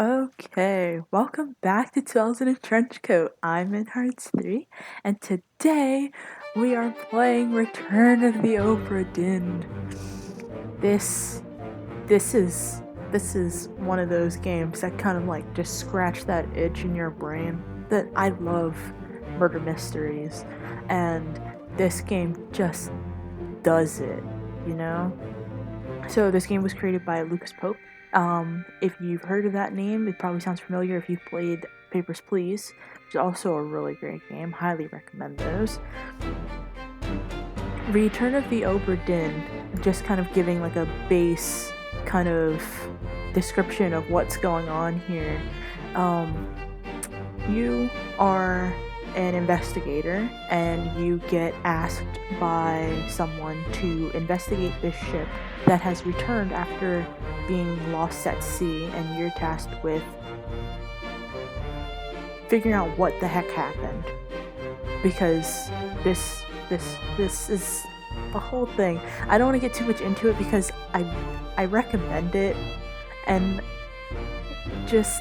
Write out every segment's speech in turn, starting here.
Okay, welcome back to 12 in a Trench Coat. I'm in Hearts 3, and today we are playing Return of the Obra Dinn. This is one of those games that kind of like just scratch that itch in your brain that I love murder mysteries, and this game just does it, you know? So this game was created by Lucas Pope. If you've heard of that name, it probably sounds familiar if you've played Papers, Please, which is also a really great game. Highly recommend those. Return of the Obra Dinn, just kind of giving like a base kind of description of what's going on here. You are an investigator and you get asked by someone to investigate this ship that has returned after being lost at sea, and you're tasked with figuring out what the heck happened, because this is the whole thing. I don't want to get too much into it because I recommend it, and just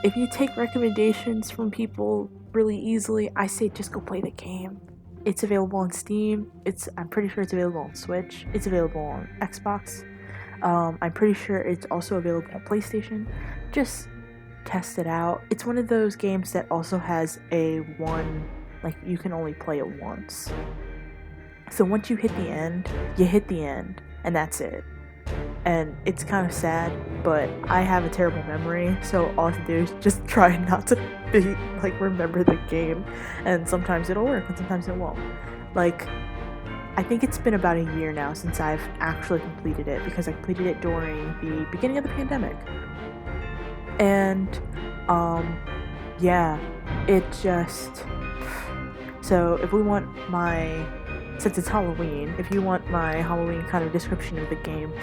if you take recommendations from people really easily, I say just go play the game. It's available on Steam. I'm pretty sure it's available on Switch. It's available on Xbox. I'm pretty sure it's also available on PlayStation. Just test it out. It's one of those games that also has you can only play it once. So once you hit the end, and that's it. And it's kind of sad, but I have a terrible memory, so all I have to do is just try not to remember the game, and sometimes it'll work and sometimes it won't. I think it's been about a year now since I've actually completed it, because I completed it during the beginning of the pandemic. And it just... So since it's Halloween, if you want my Halloween kind of description of the game,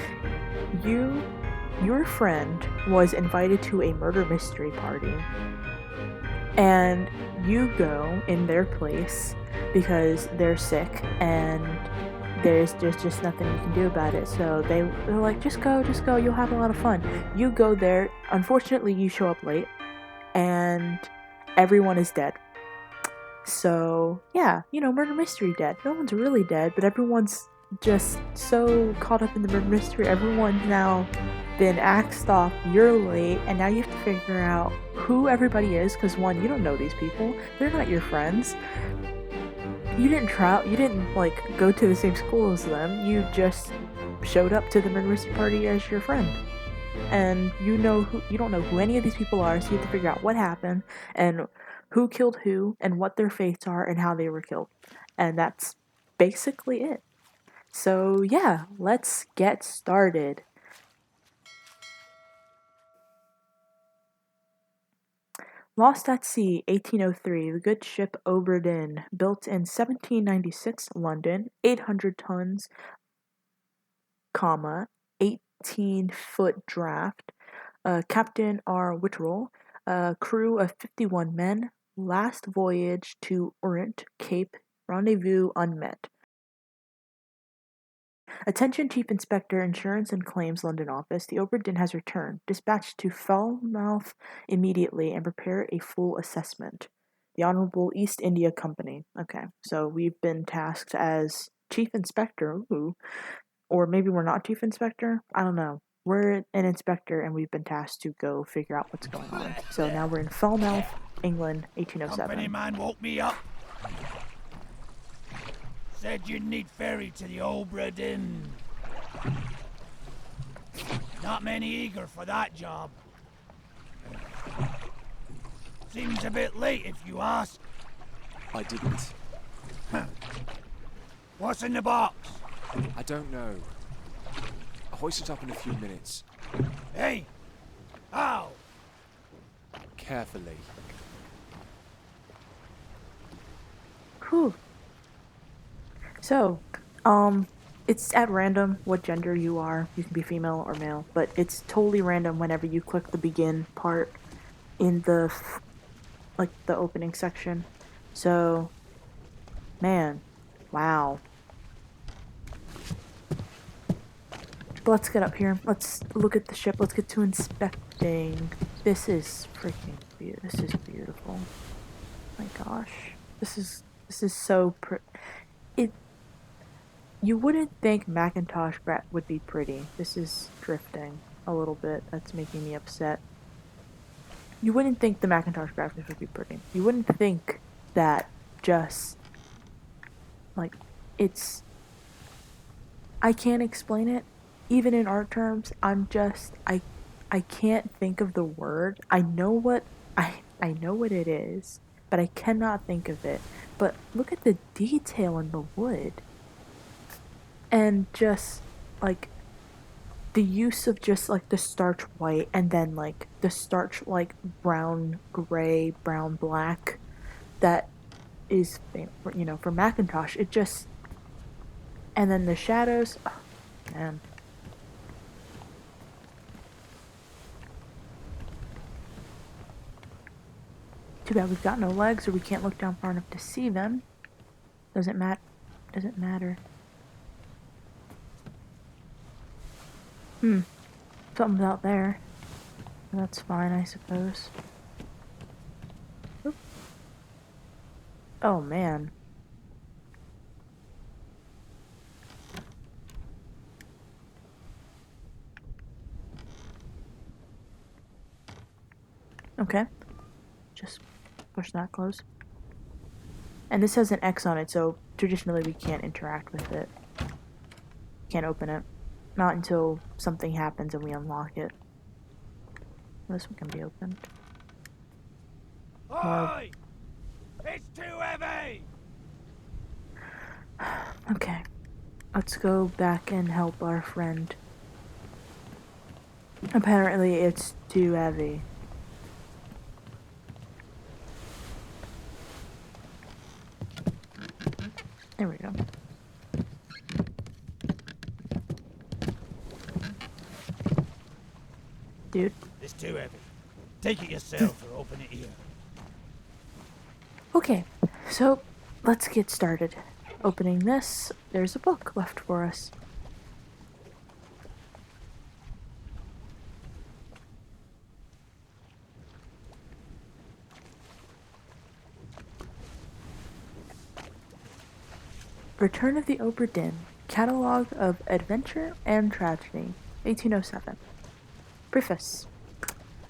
your friend was invited to a murder mystery party, and you go in their place because they're sick and there's just nothing you can do about it. So they're like, just go, you'll have a lot of fun. You go there, unfortunately you show up late, and everyone is dead. So, yeah, murder mystery dead. No one's really dead, but everyone's just so caught up in the murder mystery. Everyone's now been axed off. You're late, and now you have to figure out who everybody is, because one, you don't know these people. They're not your friends. You didn't go to the same school as them. You just showed up to the murder mystery party as your friend. And you don't know who any of these people are, so you have to figure out what happened, and who killed who, and what their fates are, and how they were killed. And that's basically it. So yeah, let's get started. Lost at sea, 1803, the good ship Obra Dinn, built in 1796, London, 800 tons, 18-foot draft, Captain R. Whitterell, crew of 51 men, last voyage to Orient, Cape, rendezvous unmet. Attention Chief Inspector, Insurance and Claims, London Office. The Obra Dinn has returned. Dispatch to Falmouth immediately and prepare a full assessment. The Honorable East India Company. Okay, so we've been tasked as Chief Inspector. Ooh. Or maybe we're not Chief Inspector? I don't know. We're an inspector, and we've been tasked to go figure out what's going on. So now we're in Falmouth, England, 1807. Company man woke me up. Said you'd need ferry to the Obra Dinn. Not many eager for that job. Seems a bit late if you ask. I didn't. What's in the box? I don't know. I'll hoist it up in a few minutes. Hey! How? Carefully. Whew. So, it's at random what gender you are. You can be female or male, but it's totally random whenever you click the begin part in the opening section. So, man, wow. let's get up here. Let's look at the ship. Let's get to inspecting. This is freaking beautiful. This is beautiful. My gosh, this is so it. You wouldn't think Macintosh would be pretty. This is drifting a little bit. That's making me upset. You wouldn't think the Macintosh graphics would be pretty. You wouldn't think that just like it's. I can't explain it, even in art terms. I can't think of the word. I know what it is, but I cannot think of it. But look at the detail in the wood. And just like the use of just like the starch white and then like the starch like brown gray brown black that is for Macintosh. It just and then the shadows, oh, man. Too bad we've got no legs or we can't look down far enough to see them. Doesn't matter. Something's out there. That's fine, I suppose. Oop. Oh, man. Okay. Just push that close. And this has an X on it, so traditionally we can't interact with it. Can't open it. Not until something happens and we unlock it. This one can be opened. Oi! It's too heavy! Okay. Let's go back and help our friend. Apparently it's too heavy. There we go. Dude. It's too heavy. Take it yourself or open it here. Okay, so let's get started. Opening this, there's a book left for us. Return of the Obra Dinn, Catalogue of Adventure and Tragedy, 1807. Preface.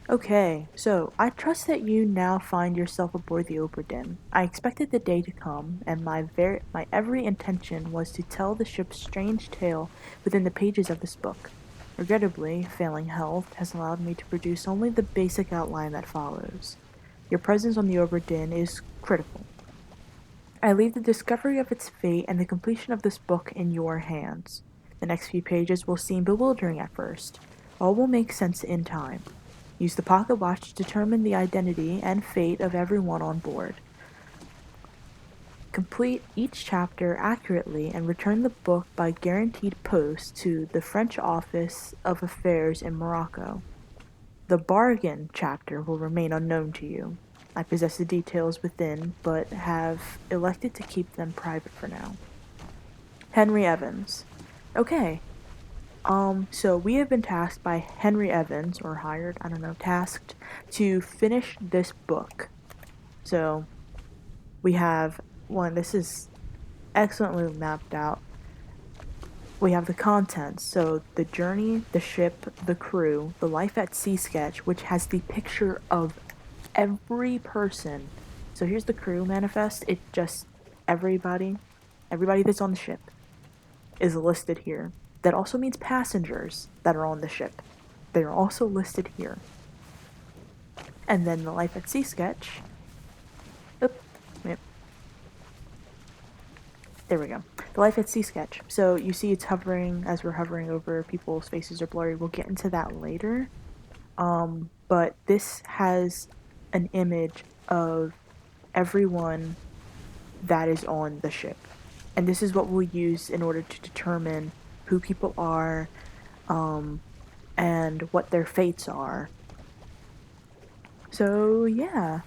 Okay, so I trust that you now find yourself aboard the Obra Dinn. I expected the day to come, and my every intention was to tell the ship's strange tale within the pages of this book. Regrettably, failing health has allowed me to produce only the basic outline that follows. Your presence on the Obra Dinn is critical. I leave the discovery of its fate and the completion of this book in your hands. The next few pages will seem bewildering at first. All will make sense in time. Use the pocket watch to determine the identity and fate of everyone on board. Complete each chapter accurately and return the book by guaranteed post to the French Office of Affairs in Morocco. The bargain chapter will remain unknown to you. I possess the details within, but have elected to keep them private for now. Henry Evans. Okay. So we have been tasked by Henry Evans, or hired, I don't know, tasked to finish this book. So we have one, this is excellently mapped out. We have the contents, so the journey, the ship, the crew, the life at sea sketch, which has the picture of every person. So here's the crew manifest. It just everybody that's on the ship is listed here. That also means passengers that are on the ship. They are also listed here. And then the life at sea sketch. Oop, yep. There we go. The life at sea sketch. So you see it's hovering as we're hovering over people's faces are blurry. We'll get into that later. But this has an image of everyone that is on the ship. And this is what we'll use in order to determine who people are, and what their fates are. So, yeah.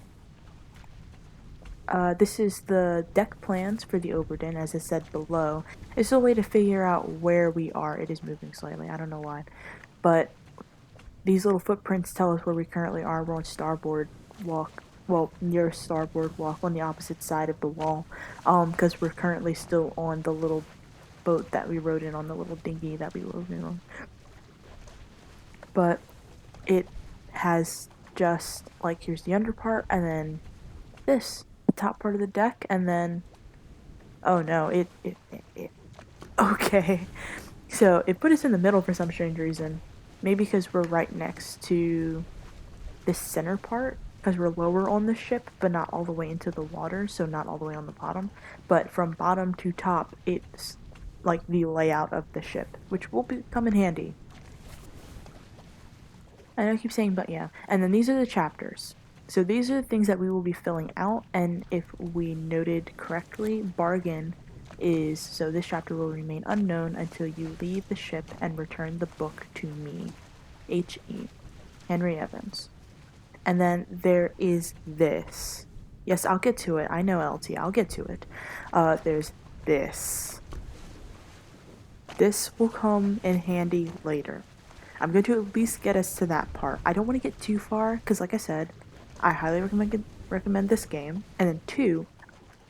This is the deck plans for the Obra Dinn, as I said below. It's a way to figure out where we are. It is moving slightly, I don't know why. But these little footprints tell us where we currently are. We're on starboard walk, well, near starboard walk on the opposite side of the wall, because we're currently still on the little boat that we rode in on, the little dinghy that we rode in on. But it has just, like, here's the under part, and then this, the top part of the deck, and then, oh no, okay. So it put us in the middle for some strange reason. Maybe because we're right next to this center part, because we're lower on the ship, but not all the way into the water, so not all the way on the bottom. But from bottom to top, it's like the layout of the ship, which will come in handy. I know I keep saying, but yeah. And then these are the chapters. So these are the things that we will be filling out, and if we noted correctly, bargain is, so this chapter will remain unknown until you leave the ship and return the book to me. H.E. Henry Evans. And then there is this. Yes, I'll get to it. I know, LT, I'll get to it. There's this. This will come in handy later. I'm going to at least get us to that part. I don't want to get too far, because like I said, I highly recommend this game. And then 2,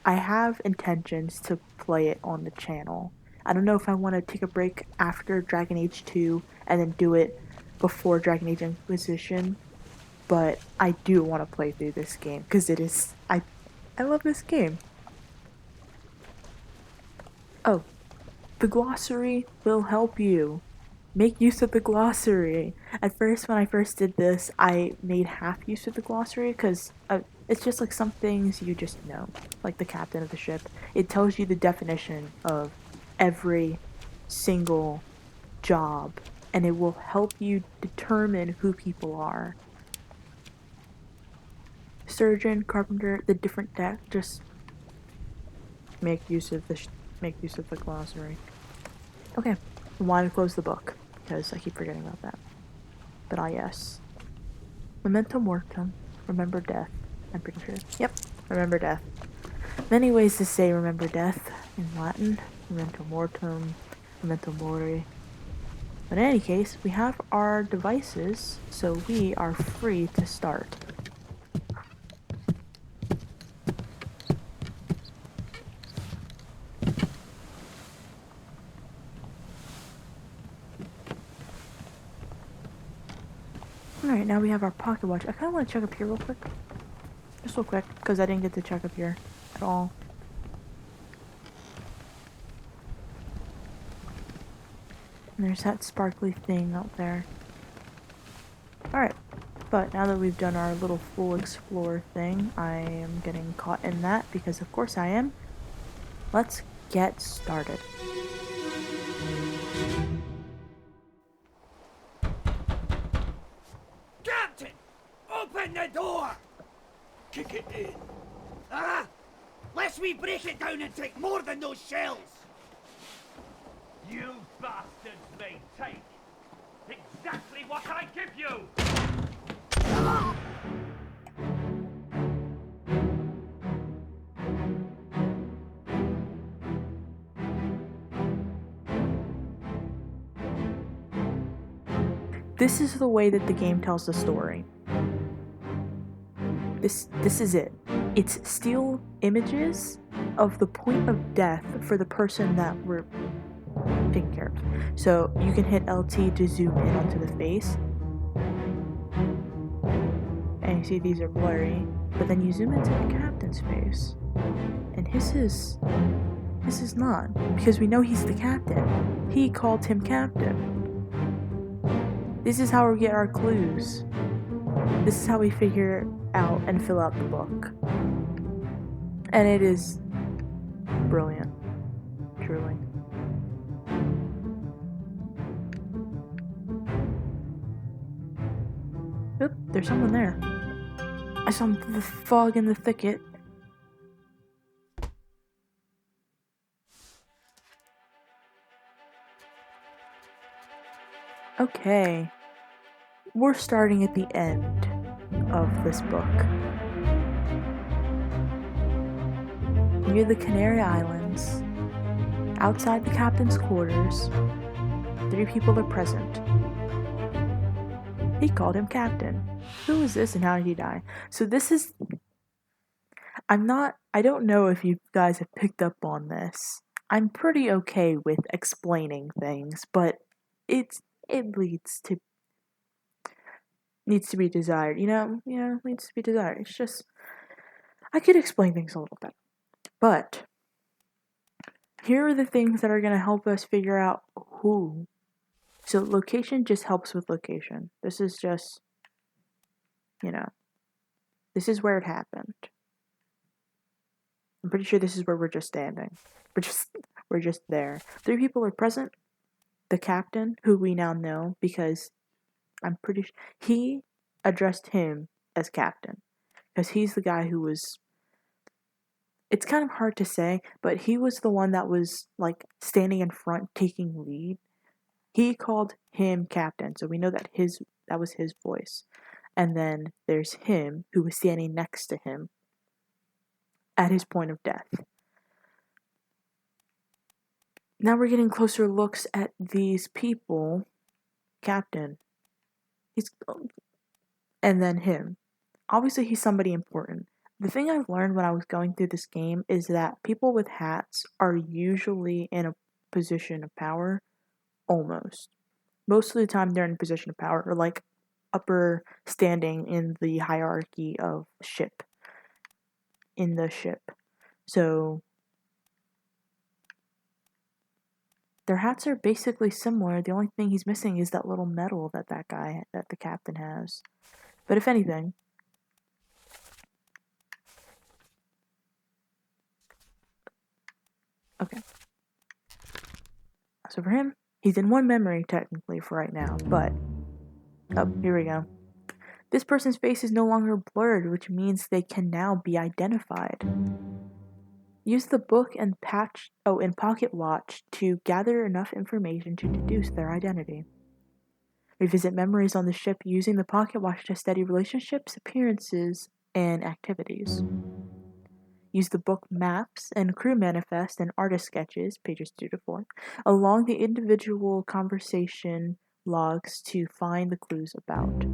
I have intentions to play it on the channel. I don't know if I want to take a break after Dragon Age 2 and then do it before Dragon Age Inquisition, but I do want to play through this game because it is, I love this game. Oh, the glossary will help you. Make use of the glossary. At first, when I first did this, I made half use of the glossary because it's just like some things you just know, like the captain of the ship. It tells you the definition of every single job, and it will help you determine who people are. Surgeon, carpenter, the different deck. Just make use of the glossary. Okay, I want to close the book because I keep forgetting about that. But yes. Memento mortem. Remember death. I'm pretty sure. Yep. Remember death. Many ways to say remember death in Latin. Memento mortem. Memento mori. But in any case, we have our devices, so we are free to start. Alright, now we have our pocket watch. I kind of want to check up here real quick. Just real quick, because I didn't get to check up here at all. And there's that sparkly thing out there. Alright, but now that we've done our little full explore thing, I am getting caught in that, because of course I am. Let's get started. Open the door! Kick it in. Ah! Lest we break it down and take more than those shells! You bastards may take exactly what I give you! Ah! This is the way that the game tells the story. This is it. It's still images of the point of death for the person that we're taking care of. So you can hit LT to zoom in onto the face. And you see these are blurry. But then you zoom into the captain's face. And his is not. Because we know he's the captain. He called him captain. This is how we get our clues. This is how we figure out and fill out the book. And it is brilliant. Truly. Oop, there's someone there. I saw the fog in the thicket. Okay. We're starting at the end of this book. near the Canary Islands, outside the captain's quarters, 3 people are present. He called him captain. Who is this and how did he die? So this is... I don't know if you guys have picked up on this. I'm pretty okay with explaining things, but it needs to be desired. Needs to be desired. It's just, I could explain things a little better. But here are the things that are going to help us figure out who. So location just helps with location. This is just, this is where it happened. I'm pretty sure this is where we're just standing. We're just there. 3 people are present. The captain, who we now know because I'm pretty sure he addressed him as captain because he's the guy who was... It's kind of hard to say, but he was the one that was like standing in front taking lead. He called him captain, so we know that was his voice. And then there's him who was standing next to him at his point of death. Now we're getting closer looks at these people. Captain. And then him. Obviously he's somebody important. The thing I've learned when I was going through this game is that people with hats are usually in a position of power. Almost. Most of the time they're in a position of power, or like upper standing in the hierarchy of ship. In the ship. So their hats are basically similar. The only thing he's missing is that little medal that the captain has. But if anything, okay. So for him, he's in one memory technically for right now, but here we go. This person's face is no longer blurred, which means they can now be identified. Use the book and pocket watch to gather enough information to deduce their identity. Revisit memories on the ship using the pocket watch to study relationships, appearances, and activities. Use the book maps and crew manifest and artist sketches, pages 2 to 4, along the individual conversation logs to find the clues about.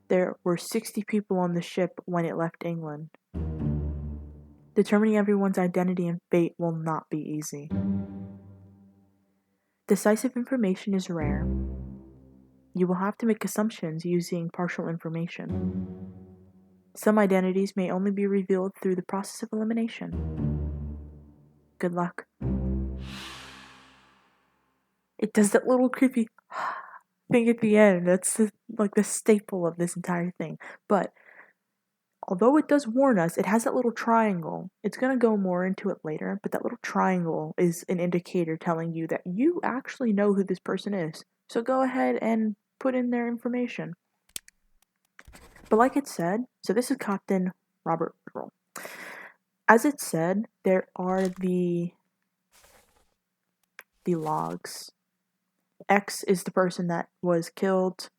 There were 60 people on the ship when it left England. Determining everyone's identity and fate will not be easy. Decisive information is rare. You will have to make assumptions using partial information. Some identities may only be revealed through the process of elimination. Good luck. It does that little creepy thing at the end. That's the staple of this entire thing. But although it does warn us, it has that little triangle. It's going to go more into it later, but that little triangle is an indicator telling you that you actually know who this person is. So go ahead and put in their information. But like it said, so this is Captain Robert Woodrow. As it said, there are the logs. X is the person that was killed.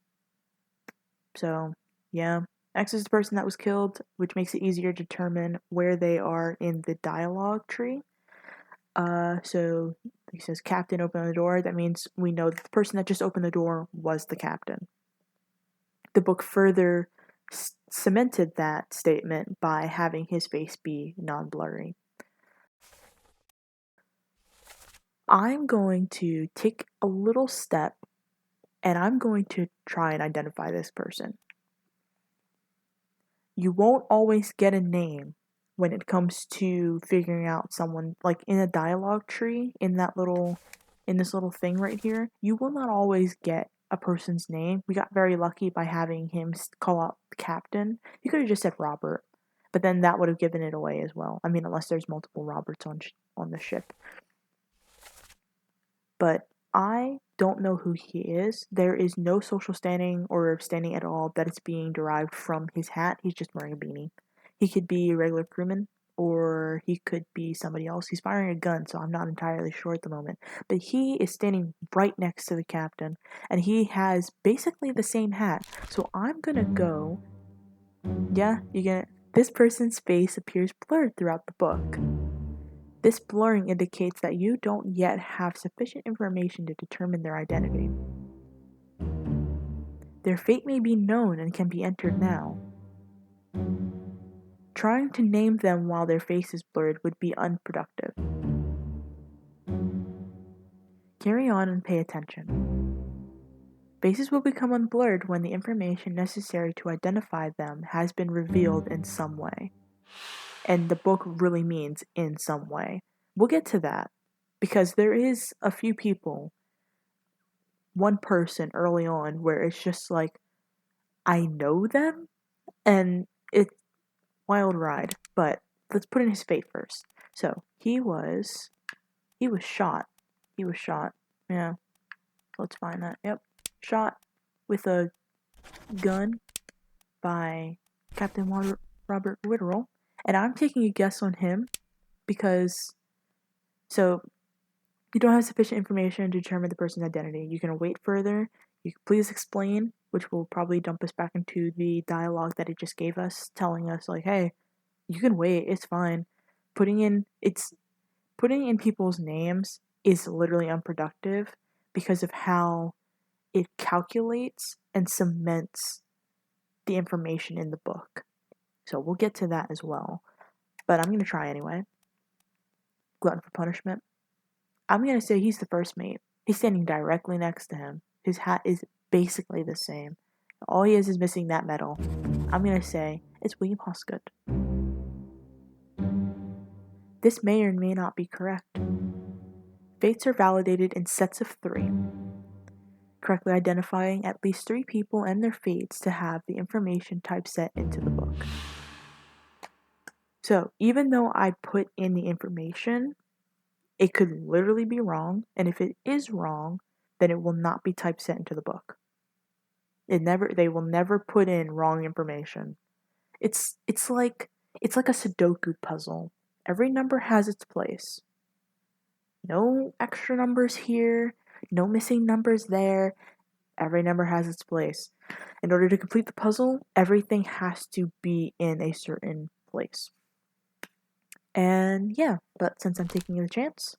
So, yeah. X is the person that was killed, which makes it easier to determine where they are in the dialogue tree. So he says, Captain, open the door. That means we know that the person that just opened the door was the captain. The book further cemented that statement by having his face be non-blurry. I'm going to take a little step and I'm going to try and identify this person. You won't always get a name when it comes to figuring out someone, like in a dialogue tree, in this little thing right here, you will not always get a person's name. We got very lucky by having him call out the captain. He could have just said Robert, but then that would have given it away as well. I mean, unless there's multiple Roberts on the ship. But I don't know who he is. There is no social standing or standing at all that is being derived from his hat. He's just wearing a beanie. He could be a regular crewman, or he could be somebody else. He's firing a gun, so I'm not entirely sure at the moment. But he is standing right next to the captain, and he has basically the same hat. So I'm gonna go... Yeah, you get it? This person's face appears blurred throughout the book. This blurring indicates that you don't yet have sufficient information to determine their identity. Their fate may be known and can be entered now. Trying to name them while their face is blurred would be unproductive. Carry on and pay attention. Faces will become unblurred when the information necessary to identify them has been revealed in some way. And the book really means in some way. We'll get to that because there is a few people, one person early on where it's just like, I know them, and it's wild ride. But let's put in his fate first. So he was shot. He was shot. Yeah. Let's find that. Yep. Shot with a gun by Captain Robert Witterell. And I'm taking a guess on him because, so, you don't have sufficient information to determine the person's identity. You can wait further. You can please explain, which will probably dump us back into the dialogue that it just gave us, telling us like, hey, you can wait, it's fine. Putting in people's names is literally unproductive because of how it calculates and cements the information in the book. So we'll get to that as well. But I'm going to try anyway. Glutton for punishment. I'm going to say he's the first mate. He's standing directly next to him. His hat is basically the same. All he is missing that medal. I'm going to say it's William Hosgood. This may or may not be correct. Fates are validated in sets of 3, correctly identifying at least 3 people and their fates to have the information typeset into the book. So, even though I put in the information, it could literally be wrong, and if it is wrong, then it will not be typeset into the book. They will never put in wrong information. It's like a Sudoku puzzle. Every number has its place. No extra numbers here, no missing numbers there. Every number has its place. In order to complete the puzzle, everything has to be in a certain place. And yeah, but since I'm taking a chance,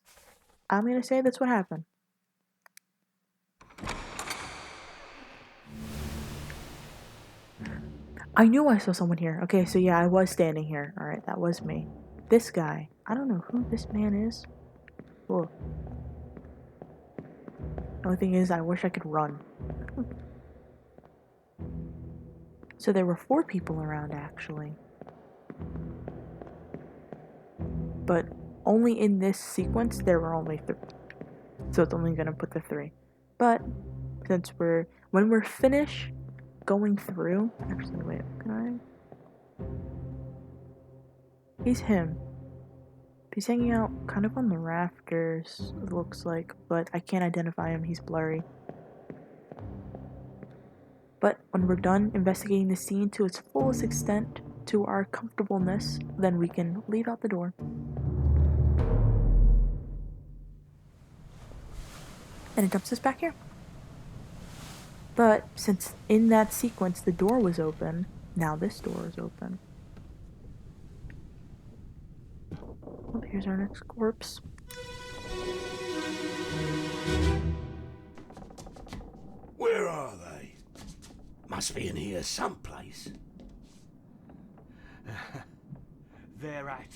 I'm going to say that's what happened. I knew I saw someone here. Okay, so yeah, I was standing here. Alright, that was me. This guy. I don't know who this man is. Whoa. The only thing is, I wish I could run. So there were 4 people around, actually. But only in this sequence, there were only 3. So it's only gonna put the 3. But, since when we're finished going through, actually, wait, can I? He's him. He's hanging out kind of on the rafters, it looks like, but I can't identify him, he's blurry. But when we're done investigating the scene to its fullest extent, to our comfortableness, then we can leave out the door. And it dumps us back here. But since in that sequence the door was open, now this door is open. Oh, here's our next corpse. Where are they? Must be in here someplace. They're at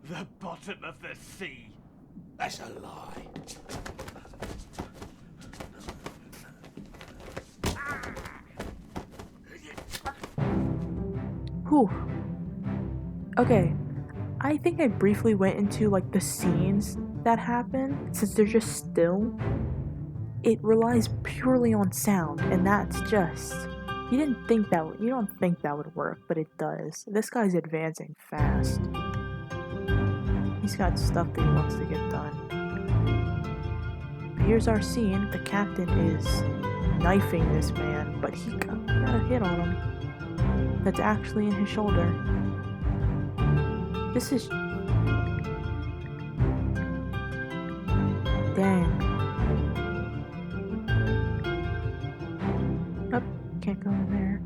the bottom of the sea. That's a lie. Whew. Okay. I think I briefly went into like the scenes that happen, since they're just still. It relies purely on sound, and that's just, you don't think that would work, but it does. This guy's advancing fast. He's got stuff that he wants to get done. Here's our scene. The captain is knifing this man, but he got a hit on him that's actually in his shoulder. This is... Dang. Nope, can't go in there.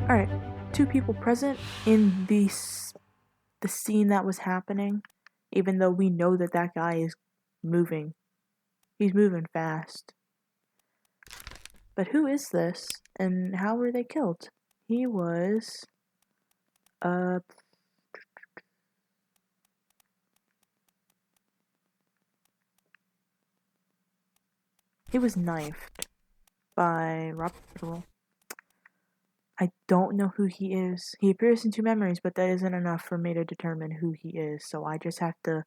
Alright, two people present in the scene that was happening, even though we know that that guy is moving. He's moving fast. But who is this, and how were they killed? He was, he was knifed by Robert. I don't know who he is. He appears in two memories, but that isn't enough for me to determine who he is. So I just have to,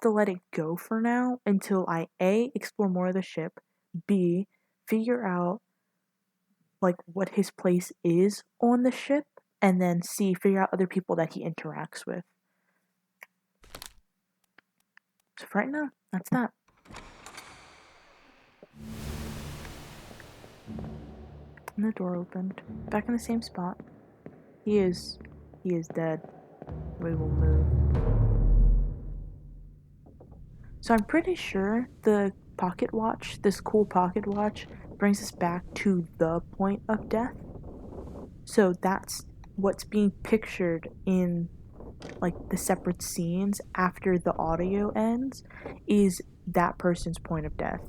let it go for now until I A, explore more of the ship, B, figure out like what his place is on the ship, and then C, figure out other people that he interacts with. So for right now, that's that. And the door opened. Back in the same spot. He is dead. We will move. So I'm pretty sure the pocket watch, this cool pocket watch, brings us back to the point of death. So that's what's being pictured in like the separate scenes after the audio ends, is that person's point of death.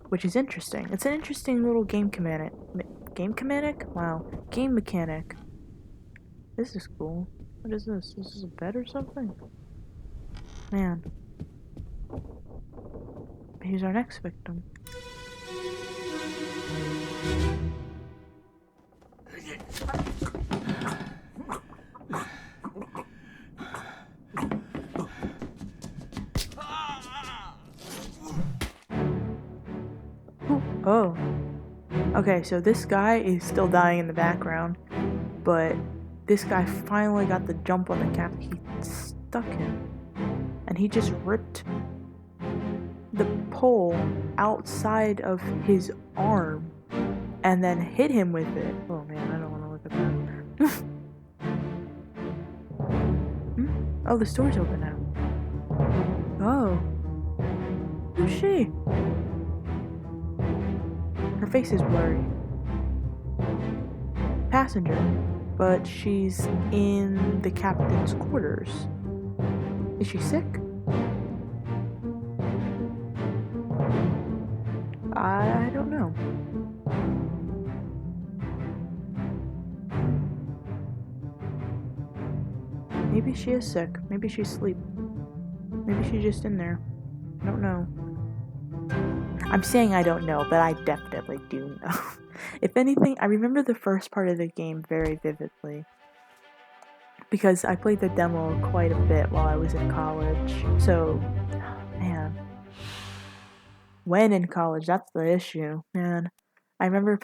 Which is interesting. It's an interesting little game mechanic. Wow. Game mechanic. This is cool. What is this? This is a bed or something? Man. Here's our next victim. Oh. Okay, so this guy is still dying in the background, but this guy finally got the jump on the cap. He stuck him. And he just ripped the pole outside of his arm and then hit him with it. Oh man, I don't want to look at that. Oh, the store's open now. Oh. Who's she? Her face is blurry. Passenger, but she's in the captain's quarters. Is she sick? I don't know. Maybe she is sick. Maybe she's asleep. Maybe she's just in there. I don't know. I'm saying I don't know, but I definitely do know. If anything, I remember the first part of the game very vividly, because I played the demo quite a bit while I was in college. So, man. When in college, that's the issue, man. I remember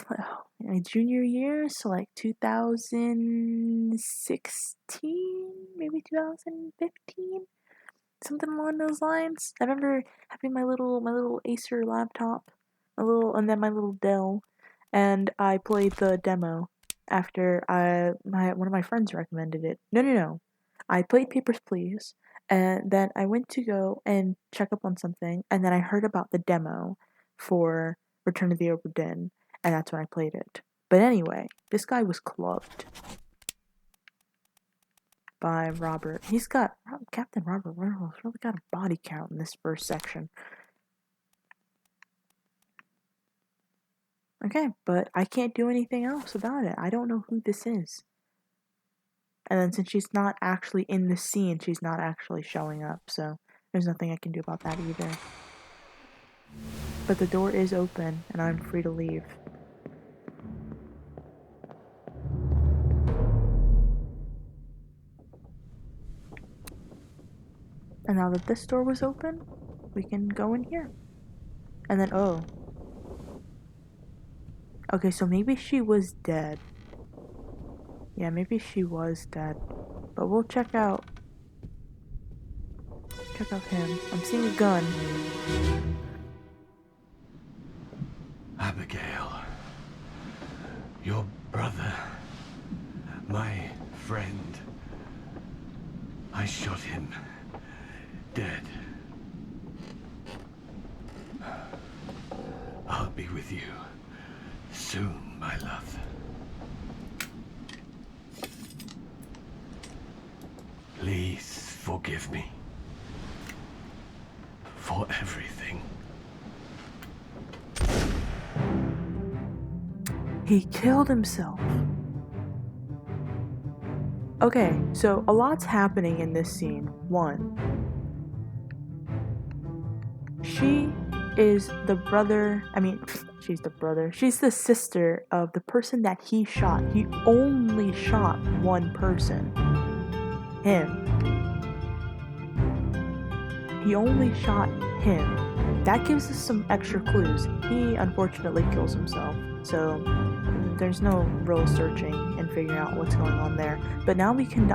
my junior year, so like 2016, maybe 2015, something along those lines. I remember having my little Acer laptop, and then my little Dell, and I played the demo after one of my friends recommended it. No. I played Papers, Please, and then I went to go and check up on something, and then I heard about the demo for Return of the Obra Dinn, and that's when I played it. But anyway, this guy was clubbed by Robert. Captain Robert Werewolf's really got a body count in this first section. Okay, but I can't do anything else about it. I don't know who this is. And then since she's not actually in the scene, she's not actually showing up, so there's nothing I can do about that either. But the door is open, and I'm free to leave. And now that this door was open, we can go in here. And then, oh. Okay, so maybe she was dead. Yeah, maybe she was dead. But we'll check out him. I'm seeing a gun. Abigail, your brother, my friend, I shot him dead. I'll be with you soon, my love. Please forgive me. For everything. He killed himself. Okay, so a lot's happening in this scene. One, she is the brother, she's the sister of the person that he shot. He only shot one person. Him. He only shot him. That gives us some extra clues. He unfortunately kills himself, so there's no real searching and figuring out what's going on there. But now we can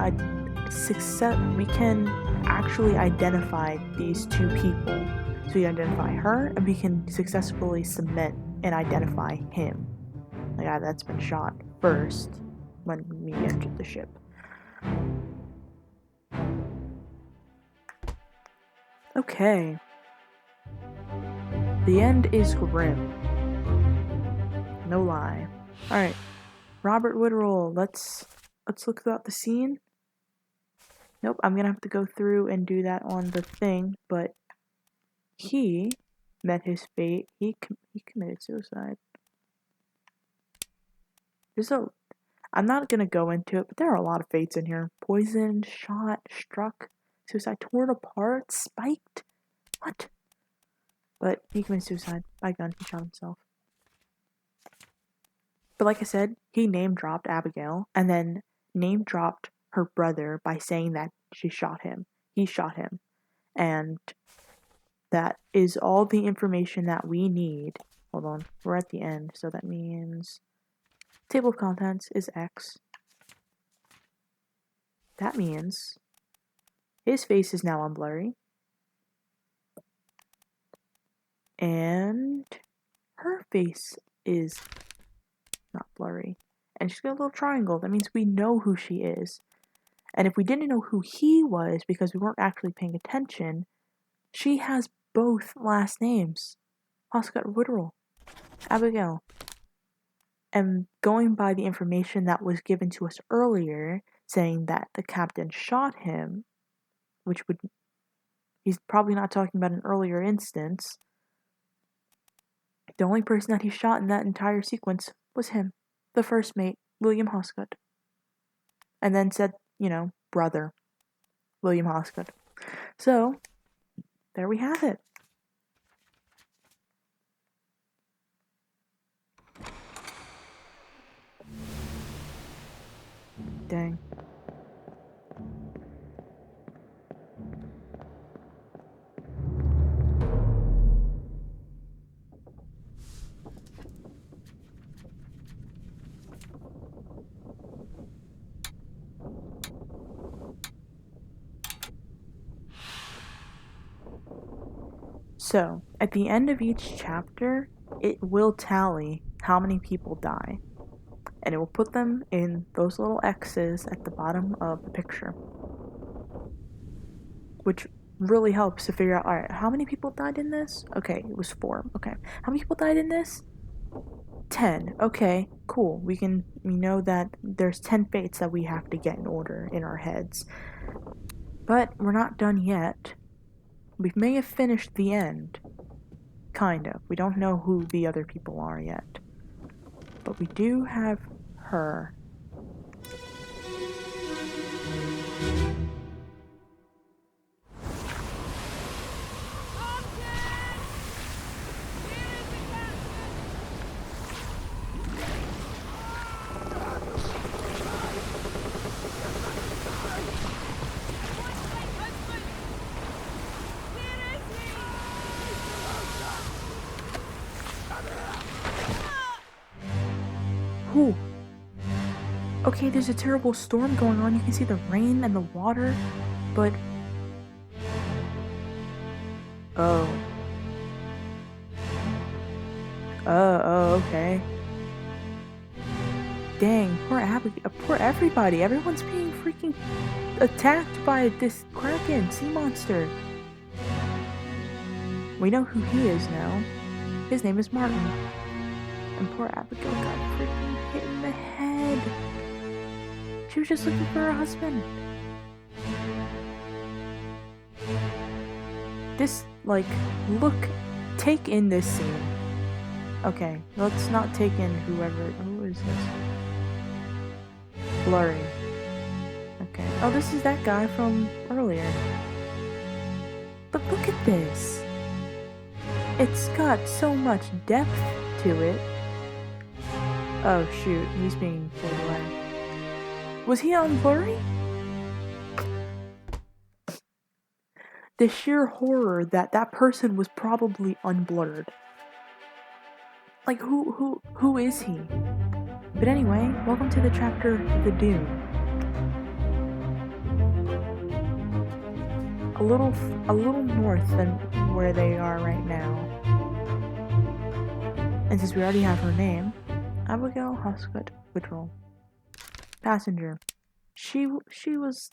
actually identify these two people. So we identify her, and we can successfully cement and identify him, the guy that's been shot first when we entered the ship. Okay. The end is grim. No lie. Alright. Robert Woodrow, let's look throughout the scene. Nope, I'm gonna have to go through and do that on the thing, but he met his fate. He committed suicide. I'm not gonna go into it, but there are a lot of fates in here. Poisoned, shot, struck, suicide, torn apart, spiked. What? But he committed suicide by gun. He shot himself. But like I said, he name-dropped Abigail, and then name-dropped her brother by saying that she shot him. He shot him. And that is all the information that we need. Hold on, we're at the end, so that means table of contents is X. That means his face is now unblurry. And her face is not blurry. And she's got a little triangle. That means we know who she is. And if we didn't know who he was because we weren't actually paying attention, she has both last names. Oscar Woodrow. Abigail. And going by the information that was given to us earlier, saying that the captain shot him, he's probably not talking about an earlier instance. The only person that he shot in that entire sequence was him, the first mate, William Hosgood. And then said, brother, William Hosgood. So, there we have it. Dang. So, at the end of each chapter, it will tally how many people die. And it will put them in those little X's at the bottom of the picture. Which really helps to figure out, alright, how many people died in this? Okay, it was 4. Okay. How many people died in this? 10. Okay, cool. We know that there's 10 fates that we have to get in order in our heads. But we're not done yet. We may have finished the end. Kind of. We don't know who the other people are yet. But we do have her. Whew. Okay, there's a terrible storm going on. You can see the rain and the water, but... Oh, okay. Dang, poor Abigail, poor everybody. Everyone's being freaking attacked by this kraken, sea monster. We know who he is now. His name is Martin. And poor Abigail got freaking hit in the head. She was just looking for her husband. just, like, take in this scene. Okay, let's not take in who is this? Blurry. Okay. Oh, this is that guy from earlier. But look at this. It's got so much depth to it. Oh shoot, he's being pulled away. Was he on Blurry? The sheer horror that that person was probably unblurred. Like, who is he? But anyway, welcome to the chapter The Dune. A little north than where they are right now. And since we already have her name, Abigail Huscott Whittle. Passenger. She was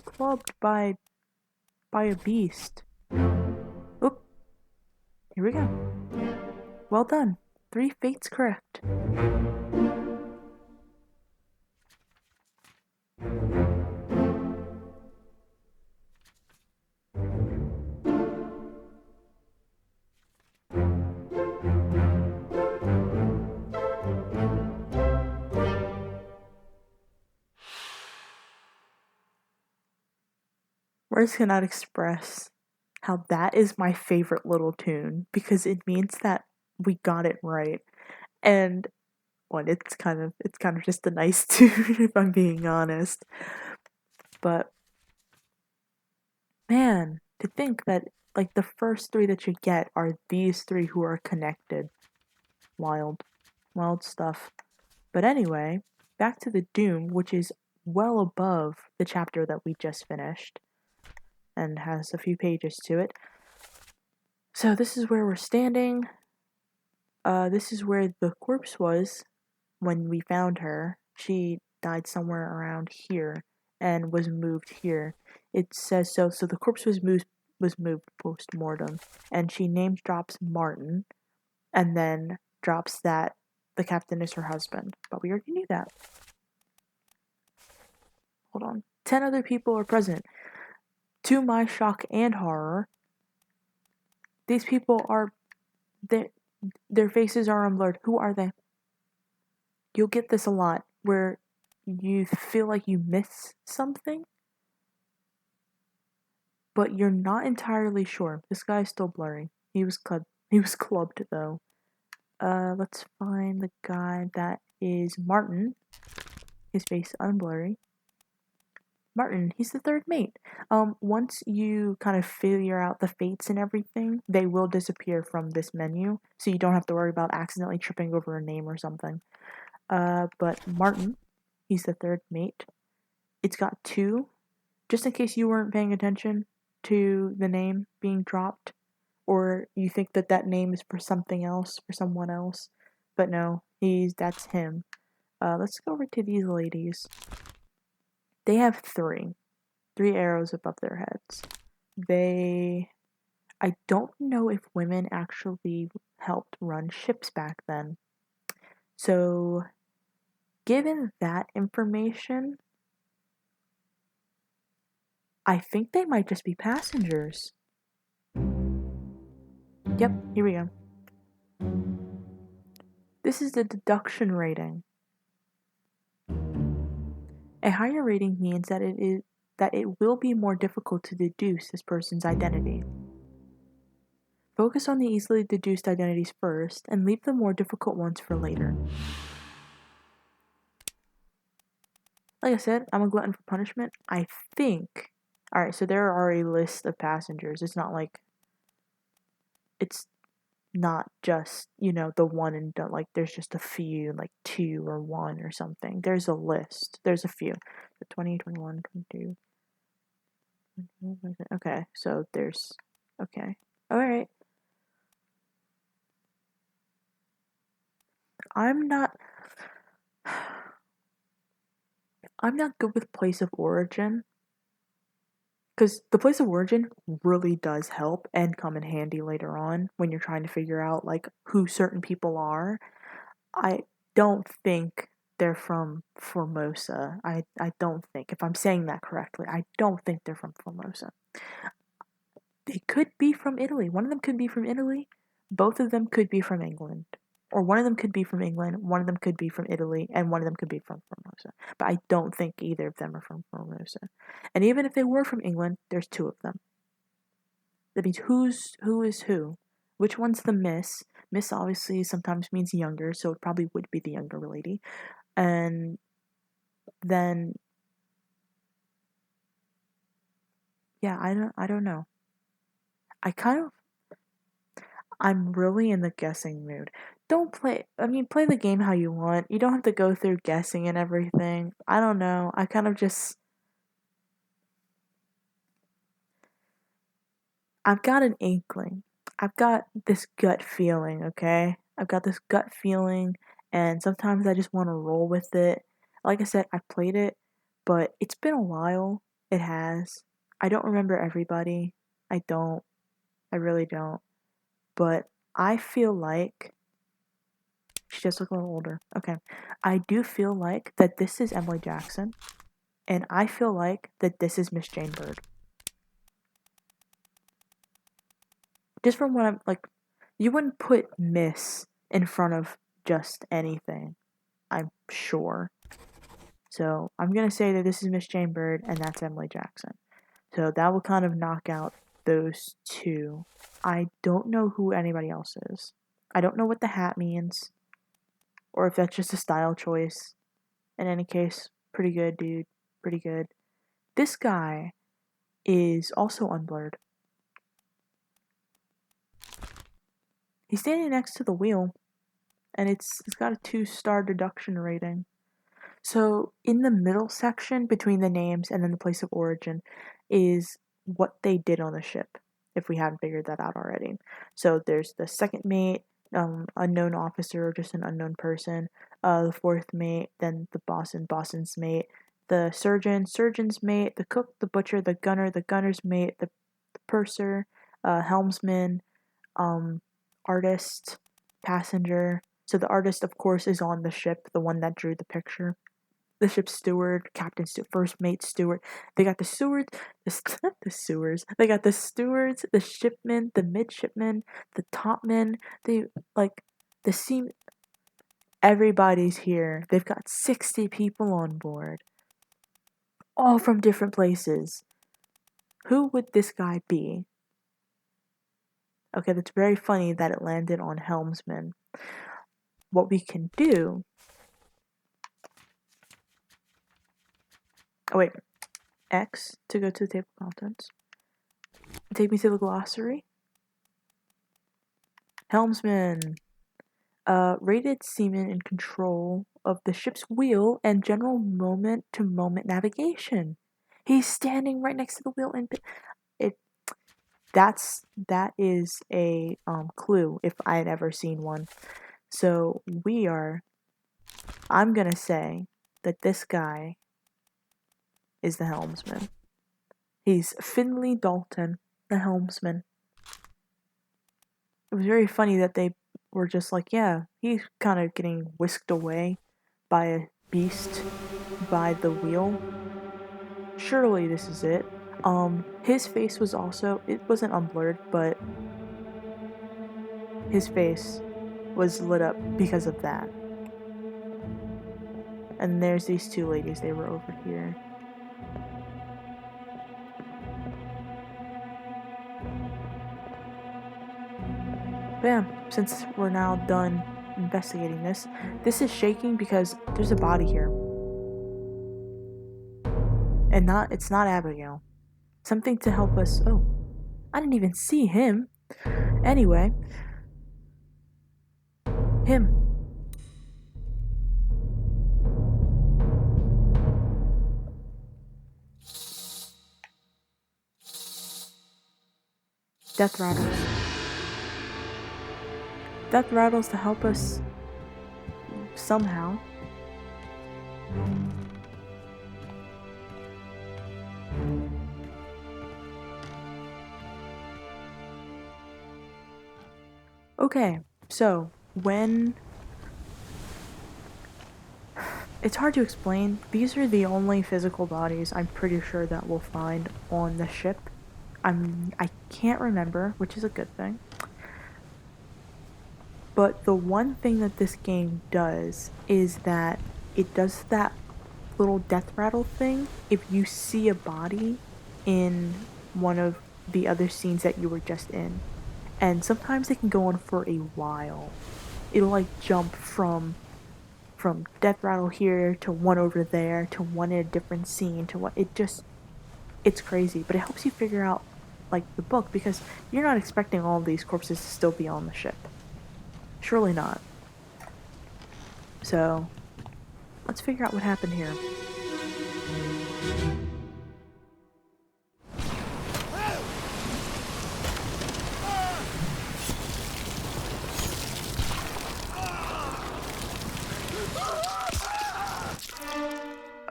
clubbed by a beast. Oop. Here we go. Well done. 3 fates correct. Words cannot express how that is my favorite little tune, because it means that we got it right. And it's kind of just a nice tune if I'm being honest. But man, to think that like the first 3 that you get are these 3 who are connected. Wild stuff. But anyway, back to the Doom, which is well above the chapter that we just finished and has a few pages to it. So this is where we're standing. This is where the corpse was when we found her. She died somewhere around here and was moved here. It says so. So the corpse was moved post-mortem, and she name drops Martin, and then drops that the captain is her husband. But we already knew that. Hold on. 10 other people are present. To my shock and horror, these people are their faces are unblurred. Who are they? You'll get this a lot where you feel like you miss something, but you're not entirely sure. This guy is still blurry. He was clubbed though. Let's find the guy that is Martin. His face unblurry. Martin, he's the 3rd mate. Once you kind of figure out the fates and everything, they will disappear from this menu, so you don't have to worry about accidentally tripping over a name or something. But Martin, he's the 3rd mate. It's got 2, just in case you weren't paying attention to the name being dropped, or you think that name is for something else, for someone else. But no, that's him. Let's go over to these ladies. They have 3 arrows above their heads. I don't know if women actually helped run ships back then. So, given that information, I think they might just be passengers. Yep, here we go. This is the deduction rating. A higher rating means that it will be more difficult to deduce this person's identity. Focus on the easily deduced identities first, and leave the more difficult ones for later. Like I said, I'm a glutton for punishment. I think... Alright, so there are a list of passengers. It's not like... It's not just, the one and done. Like, there's just a few, like 2 or 1 or something. There's a list. There's a few. The 20, 21, 22... Okay, so there's... Okay. Alright. I'm not good with place of origin, because the place of origin really does help and come in handy later on when you're trying to figure out like who certain people are. I don't think they're from Formosa. I don't think, if I'm saying that correctly, I don't think they're from Formosa. They could be from Italy. One of them could be from Italy. Both of them could be from England. Or one of them could be from England, one of them could be from Italy, and one of them could be from Formosa. But I don't think either of them are from Formosa. And even if they were from England, there's 2 of them. That means who is who? Which one's the Miss? Miss obviously sometimes means younger, so it probably would be the younger lady. And then yeah, I don't know. I'm really in the guessing mood. Don't play play the game how you want. You don't have to go through guessing and everything. I don't know. I kind of just I've got an inkling. I've got this gut feeling, okay? I've got this gut feeling, and sometimes I just want to roll with it. Like I said, I played it, but it's been a while. It has. I don't remember everybody. I don't. I really don't. But I feel like she does look a little older. Okay. I do feel like that this is Emily Jackson, and I feel like that this is Miss Jane Bird. Just from what I'm like, you wouldn't put Miss in front of just anything, I'm sure. So I'm gonna say that this is Miss Jane Bird and that's Emily Jackson. So that will kind of knock out those 2. I don't know who anybody else is. I don't know what the hat means, or if that's just a style choice. In any case, pretty good, dude. Pretty good. This guy is also unblurred. He's standing next to the wheel, and it's got a 2-star deduction rating. So in the middle section between the names and then the place of origin is what they did on the ship, if we haven't figured that out already. So there's the second mate, unknown officer, just an unknown person, the fourth mate, then the bosun, bosun's mate, the surgeon, surgeon's mate, the cook, the butcher, the gunner's mate, the purser, helmsman, artist, passenger. So the artist, of course, is on the ship, the one that drew the picture. The ship's steward, captain, first mate, steward. They got the steward, the sewers. They got the stewards, the shipmen, the midshipmen, the topmen. The seam. Everybody's here. They've got 60 people on board, all from different places. Who would this guy be? Okay, that's very funny that it landed on helmsman. What we can do. Oh, wait. X to go to the table of contents. Take me to the glossary. Helmsman. Rated seaman in control of the ship's wheel and general moment-to-moment navigation. He's standing right next to the wheel, and that is a clue if I had ever seen one. So I'm gonna say that this guy is the helmsman. He's Finley Dalton, the helmsman. It was very funny that they were just like, yeah, he's kind of getting whisked away by a beast by the wheel. Surely this is it. His face was also, it wasn't unblurred, but his face was lit up because of that. And there's these 2 ladies, they were over here. But yeah, since we're now done investigating this is shaking because there's a body here. And it's not Abigail. Something to help us. Oh, I didn't even see him. Anyway, him. Death rattles. Death rattles to help us somehow. Okay, so when it's hard to explain. These are the only physical bodies I'm pretty sure that we'll find on the ship. I can't remember, which is a good thing. But the one thing that this game does is that it does that little death rattle thing if you see a body in one of the other scenes that you were just in. And sometimes it can go on for a while. It'll like jump from death rattle here to one over there to one in a different scene to what it's crazy, but it helps you figure out like the book because you're not expecting all of these corpses to still be on the ship. Surely not. So, let's figure out what happened here.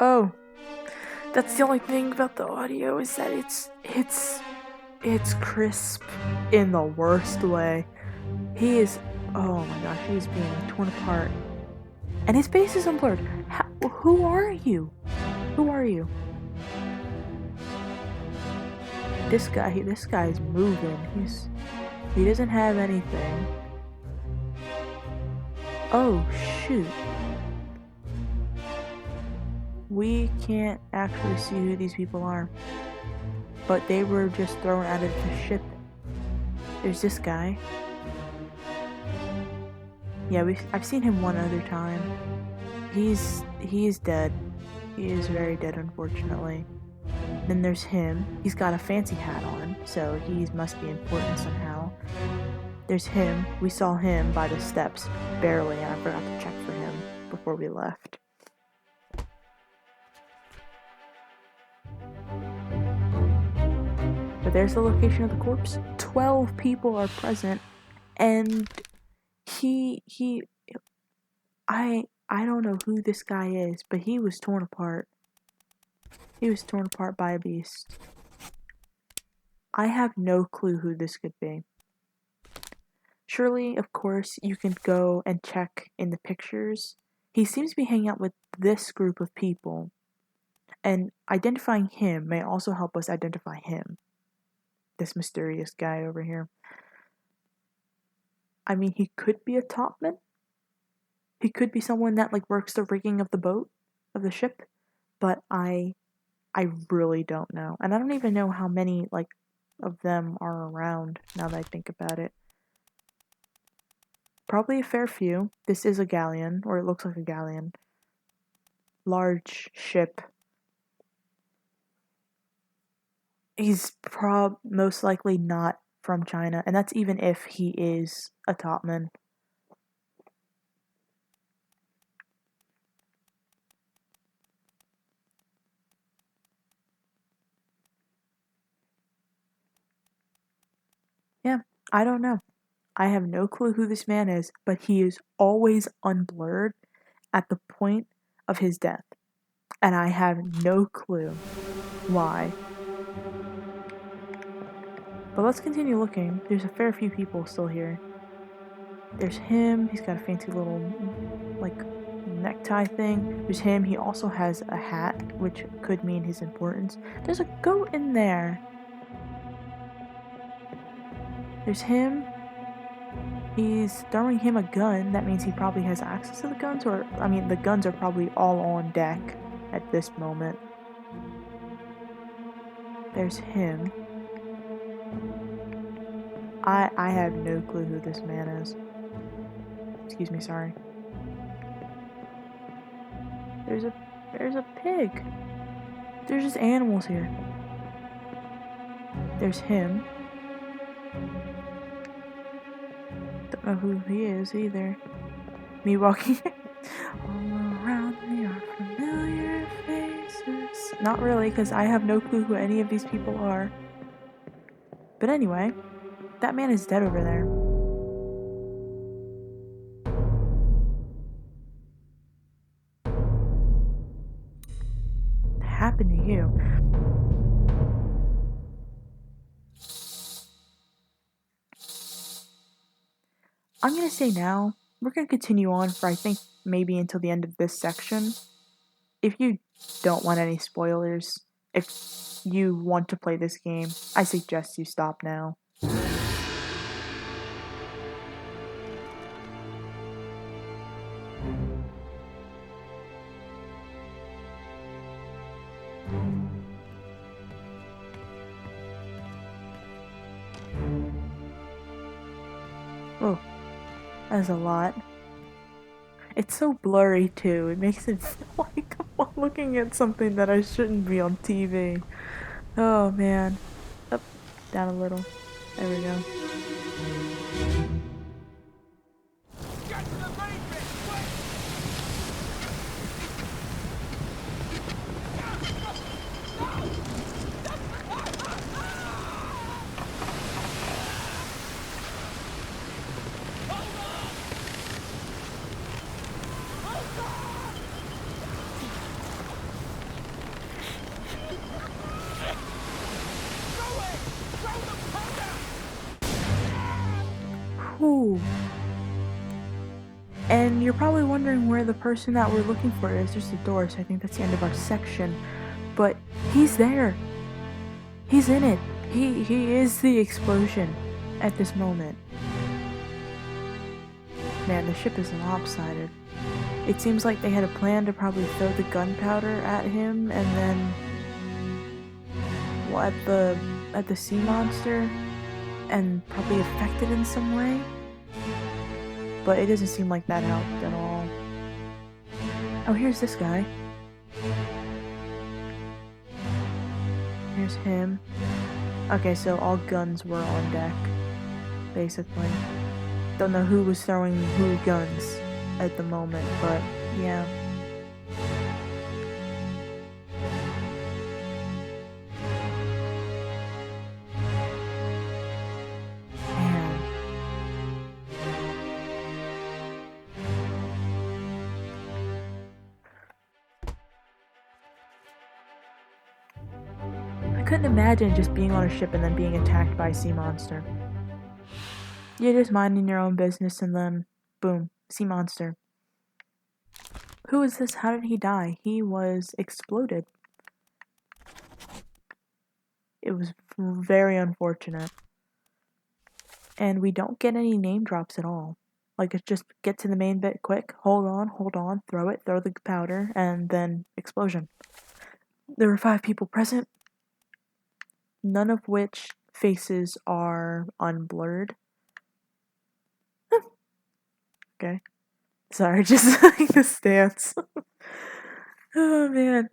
Oh, that's the only thing about the audio is that it's crisp in the worst way. He is, oh my gosh, he is being torn apart. And his face is unblurred. Who are you? Who are you? This guy's moving. He doesn't have anything. Oh, shoot. We can't actually see who these people are. But they were just thrown out of the ship. There's this guy. Yeah, I've seen him one other time. He's dead. He is very dead, unfortunately. Then there's him. He's got a fancy hat on, so he must be important somehow. There's him. We saw him by the steps, barely, and I forgot to check for him before we left. But there's the location of the corpse. 12 people are present, and I don't know who this guy is, but he was torn apart. He was torn apart by a beast. I have no clue who this could be. Surely, of course, you can go and check in the pictures. He seems to be hanging out with this group of people, and identifying him may also help us identify him. This mysterious guy over here. I mean, he could be a topman. He could be someone that like works the rigging of the boat, of the ship, but I really don't know. And I don't even know how many like of them are around now that I think about it. Probably a fair few. This is a galleon, or it looks like a galleon. Large ship. He's most likely not from China, and that's even if he is a topman. Yeah, I don't know. I have no clue who this man is, but he is always unblurred at the point of his death. And I have no clue why. But let's continue looking. There's a fair few people still here. There's him. He's got a fancy little, like, necktie thing. There's him. He also has a hat, which could mean his importance. There's a goat in there. There's him. He's throwing him a gun. That means he probably has access to the guns, or, I mean, the guns are probably all on deck at this moment. There's him. I have no clue who this man is. Excuse me, sorry. There's a pig. There's just animals here. There's him. Don't know who he is either. Me walking all around me are familiar faces. Not really, because I have no clue who any of these people are. But anyway, that man is dead over there. What happened to you? I'm gonna say now, we're gonna continue on for I think maybe until the end of this section. If you don't want any spoilers, if you want to play this game, I suggest you stop now. Oh, that's a lot. It's so blurry too. It makes it feel like I'm looking at something that I shouldn't be on TV. Oh man. Up, down a little. There we go. Get to the main bit, quick! Whew. And you're probably wondering where the person that we're looking for is. There's the door, so I think that's the end of our section. But he's there. He's in it. He is the explosion at this moment. Man, the ship is lopsided. It seems like they had a plan to probably throw the gunpowder at him and then at the sea monster and probably affect it in some way. But it doesn't seem like that helped at all. Oh, here's this guy. Here's him. Okay, so all guns were on deck, basically. Don't know who was throwing who guns at the moment, but yeah. Man. I couldn't imagine just being on a ship and then being attacked by a sea monster. You're just minding your own business and then, boom, sea monster. Who is this? How did he die? He was exploded. It was very unfortunate. And we don't get any name drops at all. Like, it's just get to the main bit quick, hold on, throw the powder, and then explosion. There were 5 people present, none of which faces are unblurred. Okay. Sorry, just like the stance. Oh man.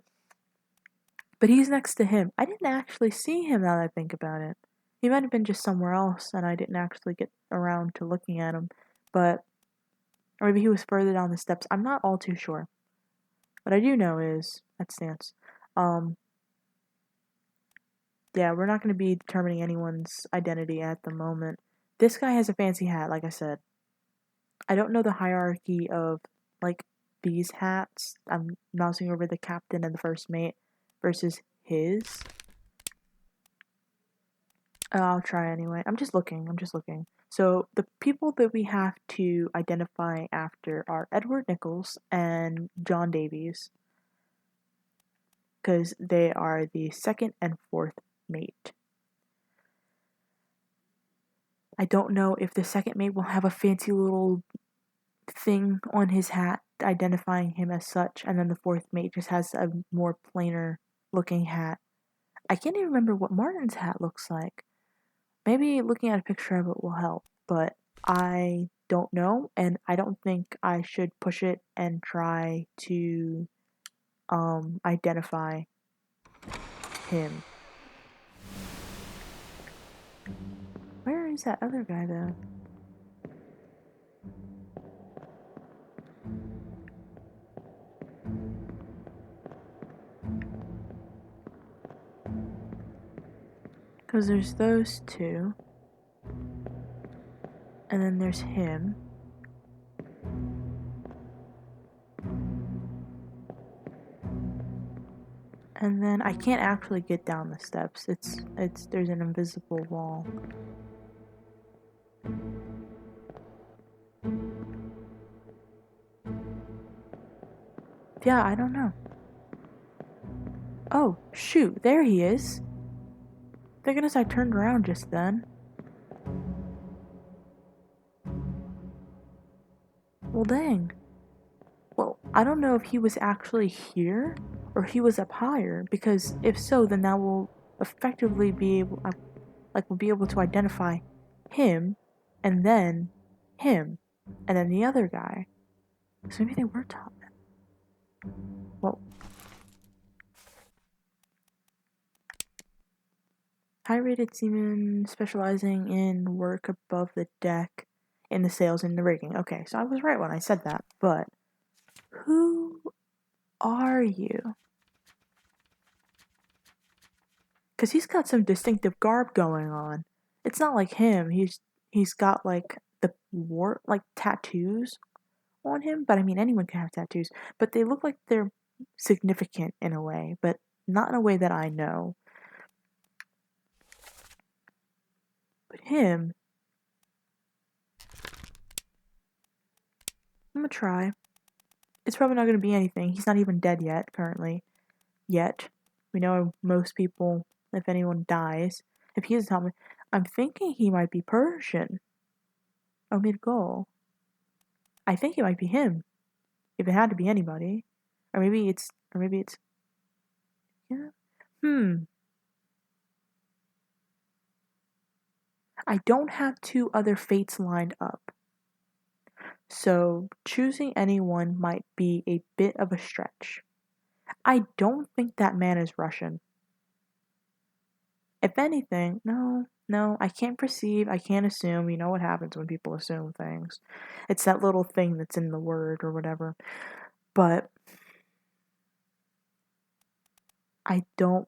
But he's next to him. I didn't actually see him now that I think about it. He might have been just somewhere else and I didn't actually get around to looking at him. Or maybe he was further down the steps. I'm not all too sure. What I do know is that stance. Yeah, we're not going to be determining anyone's identity at the moment. This guy has a fancy hat, like I said. I don't know the hierarchy of, like, these hats. I'm mousing over the captain and the first mate versus his. I'll try anyway. I'm just looking. So, the people that we have to identify after are Edward Nichols and John Davies. Because they are the 2nd and 4th mate. I don't know if the 2nd mate will have a fancy little thing on his hat identifying him as such, and then the 4th mate just has a more plainer looking hat. I can't even remember what Martin's hat looks like. Maybe looking at a picture of it will help, but I don't know, and I don't think I should push it and try to identify him. Where is that other guy though? Because there's those 2. And then there's him. And then I can't actually get down the steps. There's an invisible wall. Yeah, I don't know. Oh, shoot, there he is. Thank goodness I turned around just then. Well, dang. Well, I don't know if he was actually here or he was up higher, because if so, then that will effectively be able, we'll be able to identify him, and then him, and then the other guy. So maybe they were top men. Well, high-rated seamen specializing in work above the deck, in the sails and the rigging. Okay, so I was right when I said that, but who are you? Because he's got some distinctive garb going on. It's not like him. He's got like the war like tattoos on him. But I mean, anyone can have tattoos. But they look like they're significant in a way, but not in a way that I know. But him, I'm gonna try. It's probably not gonna be anything. He's not even dead yet. Currently, yet. We know most people, if anyone dies, if he is Tommy, I'm thinking he might be Persian. Omid Gul. I think it might be him. If it had to be anybody. Or maybe it's yeah. I don't have two other fates lined up. So choosing anyone might be a bit of a stretch. I don't think that man is Russian. If anything, no, I can't perceive, I can't assume. You know what happens when people assume things. It's that little thing that's in the word or whatever. But I don't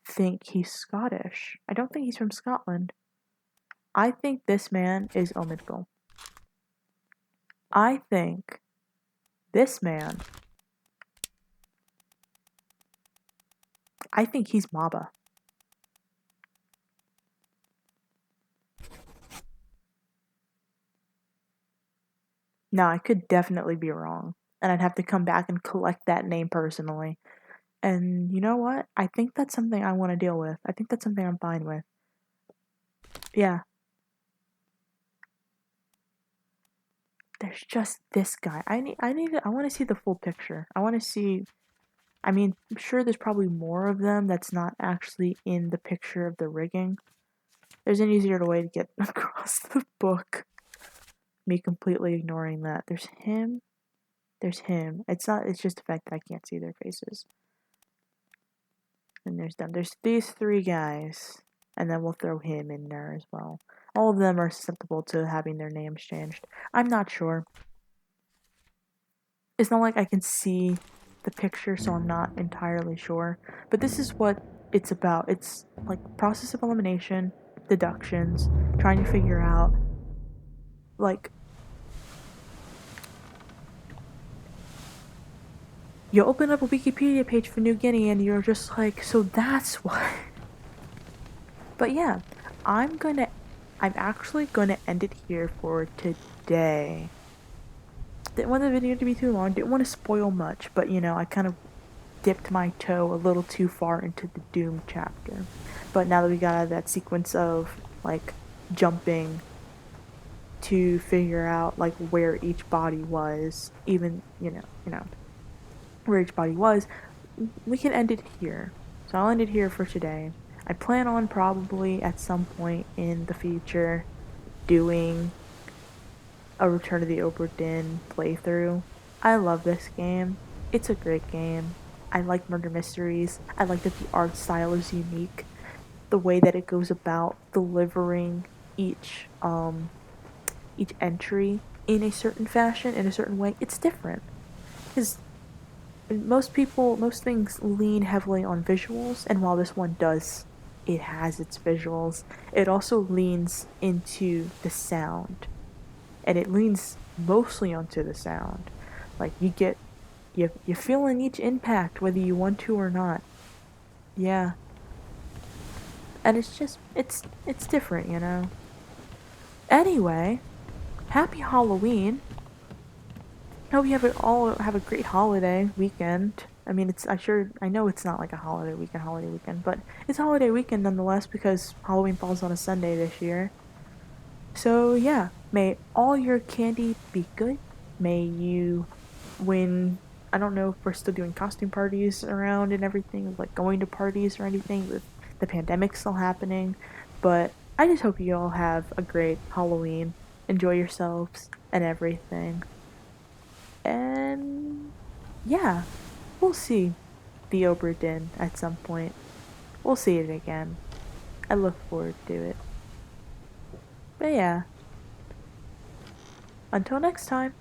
think he's Scottish. I don't think he's from Scotland. I think this man is Omidgul. I think this man, I think he's Maba. Now, I could definitely be wrong, and I'd have to come back and collect that name personally. And you know what? I think that's something I want to deal with. I think that's something I'm fine with. Yeah. There's just this guy. I want to see the full picture. I want to see, I mean, I'm sure there's probably more of them that's not actually in the picture of the rigging. There's an easier way to get across the book. Me completely ignoring that. There's him. There's him. It's just the fact that I can't see their faces. And there's them. There's these three guys. And then we'll throw him in there as well. All of them are susceptible to having their names changed. I'm not sure. It's not like I can see the picture, so I'm not entirely sure. But this is what it's about. It's like process of elimination, deductions, trying to figure out, like, you open up a Wikipedia page for New Guinea and you're just like, so that's why. But yeah, I'm actually gonna end it here for today. Didn't want the video to be too long, didn't want to spoil much, but you know, I kind of dipped my toe a little too far into the Doom chapter. But now that we got out of that sequence of, like, jumping to figure out, like, where each body was, even, you know, where each body was, we can end it here. So I'll end it here for today. I plan on probably at some point in the future doing a Return of the Obra Dinn playthrough. I love this game. It's a great game. I like murder mysteries. I like that the art style is unique. The way that it goes about delivering each entry in a certain fashion, in a certain way, it's different. Because most things lean heavily on visuals, and while this one does, it has its visuals, it also leans into the sound. And it leans mostly onto the sound. Like, you're feeling each impact whether you want to or not. Yeah. And it's just, it's different, you know? Anyway, happy Halloween. Hope you all have a great holiday weekend. I mean, I know it's not like a holiday weekend, but it's a holiday weekend nonetheless because Halloween falls on a Sunday this year. So yeah, may all your candy be good. May you win. I don't know if we're still doing costume parties around and everything, like going to parties or anything with the pandemic still happening. But I just hope you all have a great Halloween. Enjoy yourselves and everything. And yeah, we'll see the Obra Dinn at some point. We'll see it again. I look forward to it. But yeah, until next time.